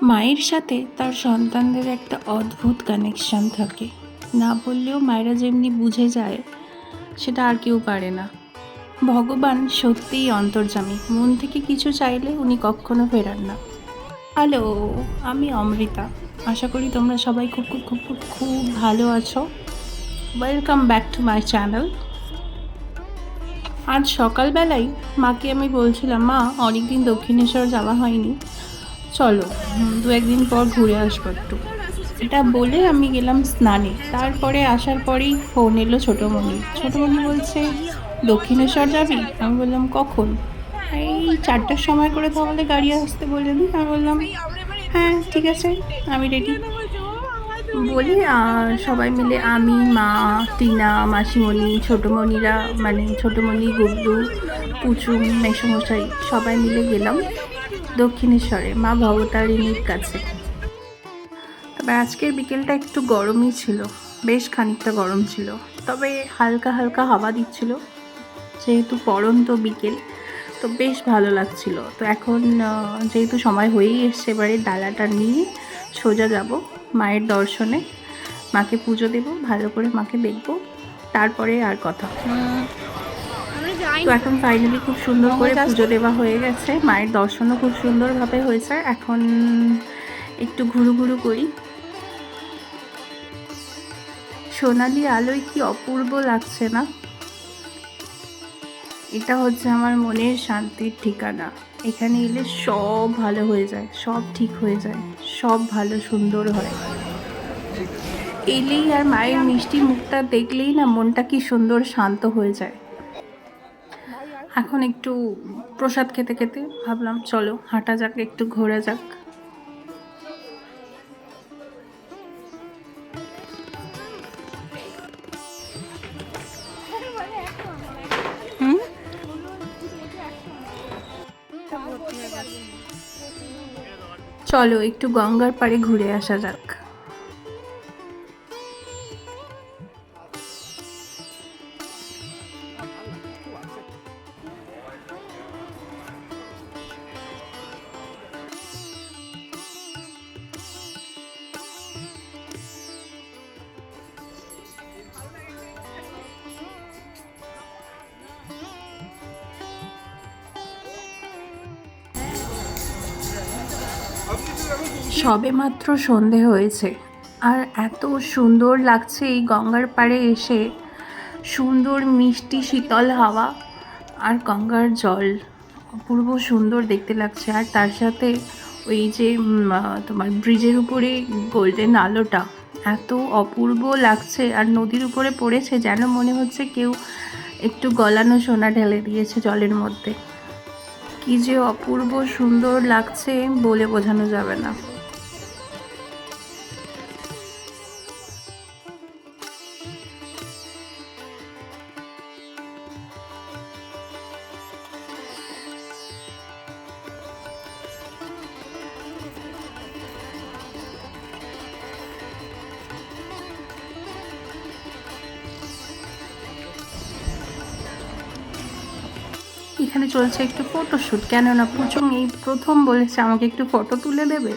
মায়ের সাথে তার সন্তানদের একটা অদ্ভুত কানেকশান থাকে, না বললেও মায়েরা যেমনি বুঝে যায় সেটা আর কেউ পারে না। ভগবান সত্যিই অন্তর্যামী, মন থেকে কিছু চাইলে উনি কখনো ফেরান না। হ্যালো, আমি অমৃতা। আশা করি তোমরা সবাই খুব খুব খুব খুব খুব ভালো আছো। Welcome back to my channel. আজ সকালবেলায় মাকে আমি বলছিলাম, মা অনেকদিন দক্ষিণেশ্বর যাওয়া হয়নি, চলো দু একদিন পর ঘুরে আসবো একটু। এটা বলে আমি গেলাম স্নানে। তারপরে আসার পরেই ফোন এলো ছোটোমণির। ছোটোমণি বলছে, দক্ষিণেশ্বর যাবি? আমি বললাম কখন? এই 4টার সময় করে তাহলে গাড়ি আসতে বলে দিই। আমি বললাম হ্যাঁ ঠিক আছে, আমি রেডি। বলি সবাই মিলে আমি, মা, টিনা, মাসিমণি, ছোটোমণিরা, মানে ছোটোমণি, গুড্ডু, পুচু, মেসোমশাই সবাই মিলে গেলাম দক্ষিণেশ্বরে মা ভবতারিণীর কাছে। তবে আজকের বিকেলটা একটু গরমই ছিল, বেশ খানিকটা গরম ছিল, তবে হালকা হালকা হাওয়া দিচ্ছিল, যেহেতু পড়ন্ত বিকেল তো বেশ ভালো লাগছিল। তো এখন যেহেতু সময় হয়েই এসছে, এবারে ডালাটা নিয়ে সোজা যাব মায়ের দর্শনে, মাকে পুজো দেব, ভালো করে মাকে দেখব, তারপরে আর কথা। তো এখন ফাইনালি খুব সুন্দর করে পুজো দেওয়া হয়ে গেছে, মায়ের দর্শনও খুব সুন্দরভাবে হয়েছে। এখন একটু ঘুরু ঘুরু করি। সোনালি আলোয় কি অপূর্ব লাগছে না? এটা হচ্ছে আমার মনের শান্তির ঠিকানা। এখানে এলে সব ভালো হয়ে যায়, সব ঠিক হয়ে যায়, সব ভালো সুন্দর হয়। এলেই আর মায়ের মিষ্টি মুখটা দেখলেই না মনটা কি সুন্দর শান্ত হয়ে যায়। এখন একটু প্রসাদ খেতে খেতে ভাবলাম চলো হাঁটা যাক, একটু ঘোরা যাক। চলো একটু গঙ্গার পাড়ে ঘুরে আসা যাক। সবে মাত্র সন্ধে হয়েছে আর এত সুন্দর লাগছে এই গঙ্গার পাড়ে এসে। সুন্দর মিষ্টি শীতল হাওয়া আর গঙ্গার জল অপূর্ব সুন্দর দেখতে লাগছে। আর তার সাথে ওই যে তোমার ব্রিজের উপরে গোল্ডেন আলোটা এত অপূর্ব লাগছে, আর নদীর উপরে পড়েছে, যেন মনে হচ্ছে কেউ একটু গলানো সোনা ঢেলে দিয়েছে জলের মধ্যে। কি যে অপূর্ব সুন্দর লাগছে বলে বোঝানো যাবে না। এখানে চলছে একটু ফটোশ্যুট, কেননা পুচুং এই প্রথম বলেছে আমাকে একটু ফটো তুলে দেবে।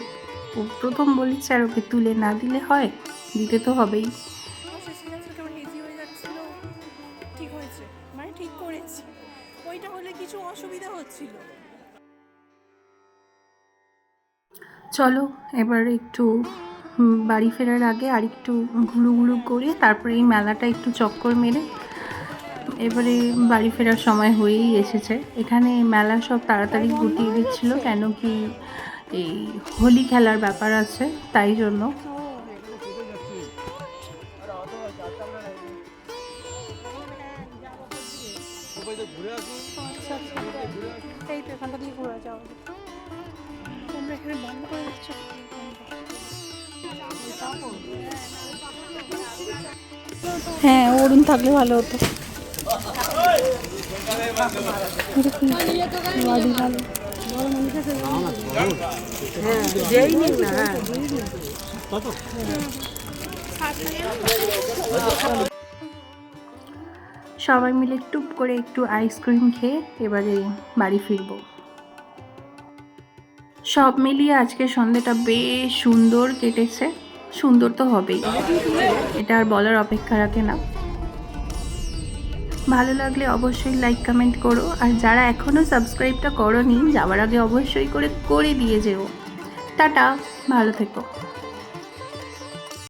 ও প্রথম বলেছে, আর ওকে তুলে না দিলে হয়? দিতে তো হবেই। ঠিক হয়েছে, মানে ঠিক করেছি, ওইটা হলে কিছু অসুবিধা হচ্ছিল। চলো এবার একটু বাড়ি ফেরার আগে আর একটু ঘুরু ঘুরু করে তারপরে এই মেলাটা একটু চক্কর মেরে এবারে বাড়ি ফেরার সময় হয়েই এসেছে। এখানে মেলা সব তাড়াতাড়ি গুটিয়ে দিচ্ছিল, কেন কি এই হোলি খেলার ব্যাপার আছে, তাই জন্য। এই তো এখানটা দিয়ে ঘোরা যাওয়া, তোমরা এখানে বন্ধ করে দিচ্ছ। হ্যাঁ, অরুণ থাকলে ভালো হতো। সবাই মিলে টুপ করে একটু আইসক্রিম খেয়ে এবারে বাড়ি ফিরবো। সব মিলিয়ে আজকে সন্ধ্যেটা বেশ সুন্দর কেটেছে। সুন্দর তো হবেই, এটা আর বলার অপেক্ষা রাখে না। ভালো লাগলে অবশ্যই লাইক কমেন্ট করো, আর যারা এখনও সাবস্ক্রাইবটা করোনি যাওয়ার আগে অবশ্যই করে দিয়ে যেও। টাটা, ভালো থেকো।